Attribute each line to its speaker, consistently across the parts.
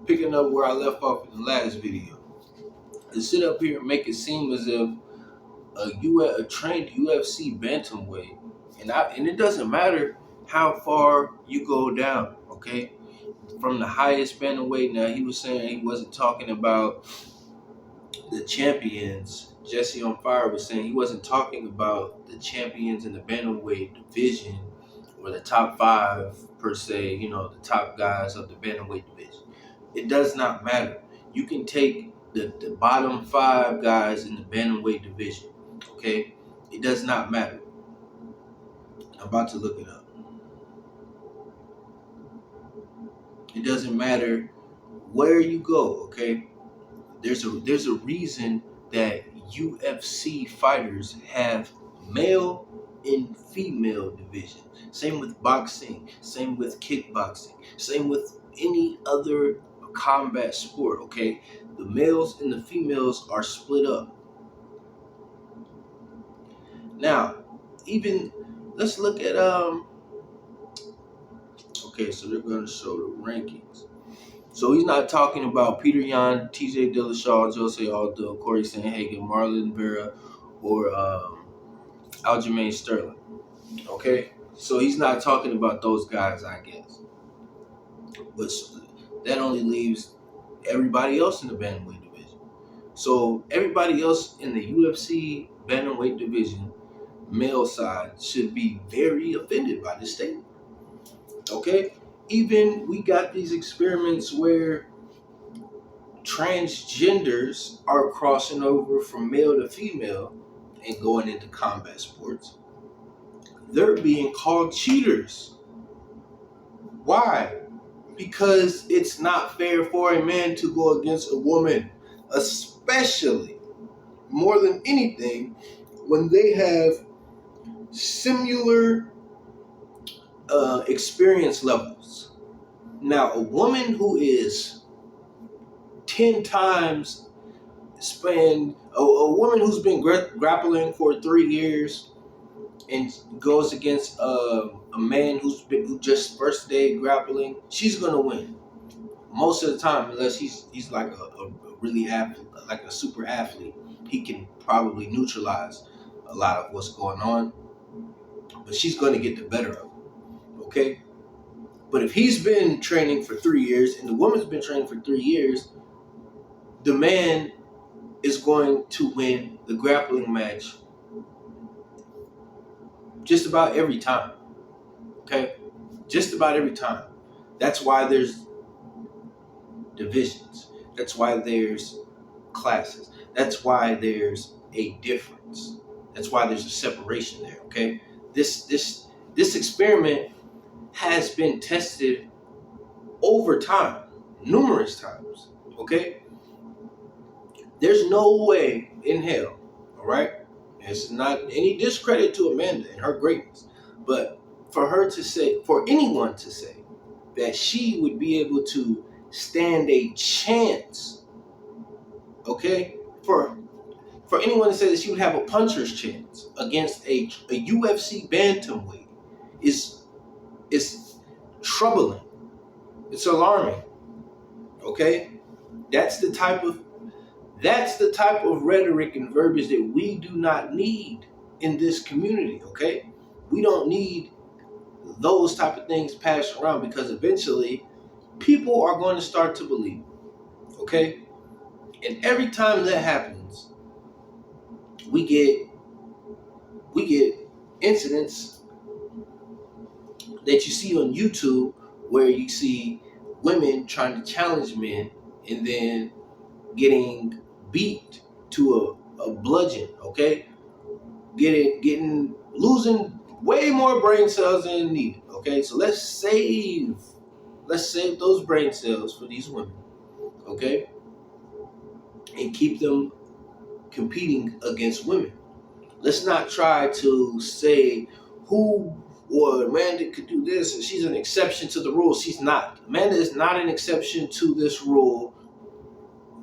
Speaker 1: picking up where I left off in the last video, to sit up here and make it seem as if a trained UFC bantamweight, and it doesn't matter how far you go down, okay? From the highest bantamweight, now he was saying he wasn't talking about the champions. Jesse on Fire was saying he wasn't talking about the champions in the bantamweight division or the top five per se, the top guys of the bantamweight division. It does not matter. You can take the bottom five guys in the bantamweight division, okay? It does not matter. I'm about to look it up. It doesn't matter where you go, okay? There's a reason that UFC fighters have male and female division. Same with boxing, same with kickboxing, same with any other combat sport, okay? The males and the females are split up. Now, even let's look at okay, so they're gonna show the rankings. So he's not talking about Peter Yan, TJ Dillashaw, Jose Aldo, Corey Sandhagen, Marlon Vera, or Aljamain Sterling. Okay? So he's not talking about those guys, I guess. But that only leaves everybody else in the bantamweight division. So everybody else in the UFC bantamweight division, male side, should be very offended by this statement. Okay? Even we got these experiments where transgenders are crossing over from male to female and going into combat sports. They're being called cheaters. Why? Because it's not fair for a man to go against a woman, especially more than anything when they have similar experience levels. Now, a woman who is 10 times a woman who's been grappling for 3 years and goes against a man who just first day grappling, she's gonna win most of the time, unless he's like a really like a super athlete. He can probably neutralize a lot of what's going on, but she's gonna get the better of him. Okay, but if he's been training for 3 years and the woman's been training for 3 years, the man is going to win the grappling match just about every time. Okay? Just about every time. That's why there's divisions. That's why there's classes. That's why there's a difference. That's why there's a separation there, okay? This experiment has been tested over time, numerous times, okay? There's no way in hell, all right? It's not any discredit to Amanda and her greatness, but for anyone to say that she would be able to stand a chance, okay? For anyone to say that she would have a puncher's chance against a UFC bantamweight is troubling. It's alarming, okay? That's the type of rhetoric and verbiage that we do not need in this community, okay? We don't need those type of things passed around, because eventually people are going to start to believe, okay? And every time that happens, we get incidents that you see on YouTube where you see women trying to challenge men and then getting beat to a bludgeon, okay? Losing way more brain cells than needed, okay? So let's save those brain cells for these women, okay? And keep them competing against women. Let's not try to say Amanda could do this and she's an exception to the rule. She's not. Amanda is not an exception to this rule.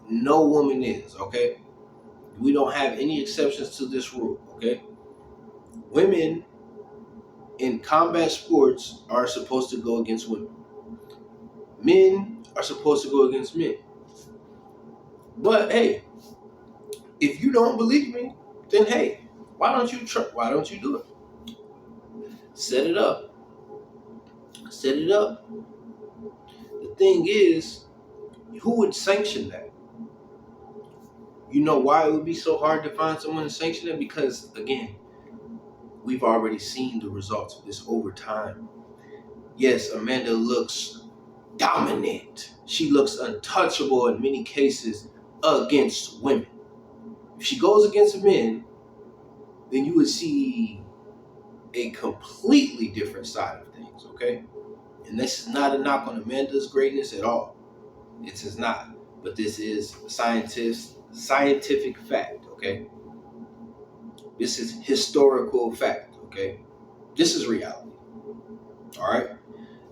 Speaker 1: No woman is, okay? We don't have any exceptions to this rule, okay? Women in combat sports are supposed to go against women. Men are supposed to go against men. But hey, if you don't believe me, then hey, why don't you try? Why don't you do it? Set it up. Set it up. The thing is, who would sanction that? You know why it would be so hard to find someone to sanction it? Because again, we've already seen the results of this over time. Yes, Amanda looks dominant. She looks untouchable in many cases against women. If she goes against men, then you would see a completely different side of things, okay? And this is not a knock on Amanda's greatness at all. It is not. But this is scientific fact, okay? This is historical fact, okay? This is reality. All right?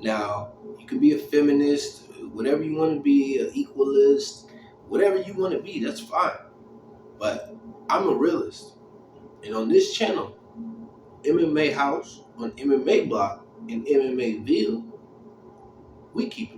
Speaker 1: Now, you can be a feminist, whatever you want to be, an equalist, whatever you want to be, that's fine. But I'm a realist. And on this channel, MMA House, on MMA Block, and MMA Ville, we keep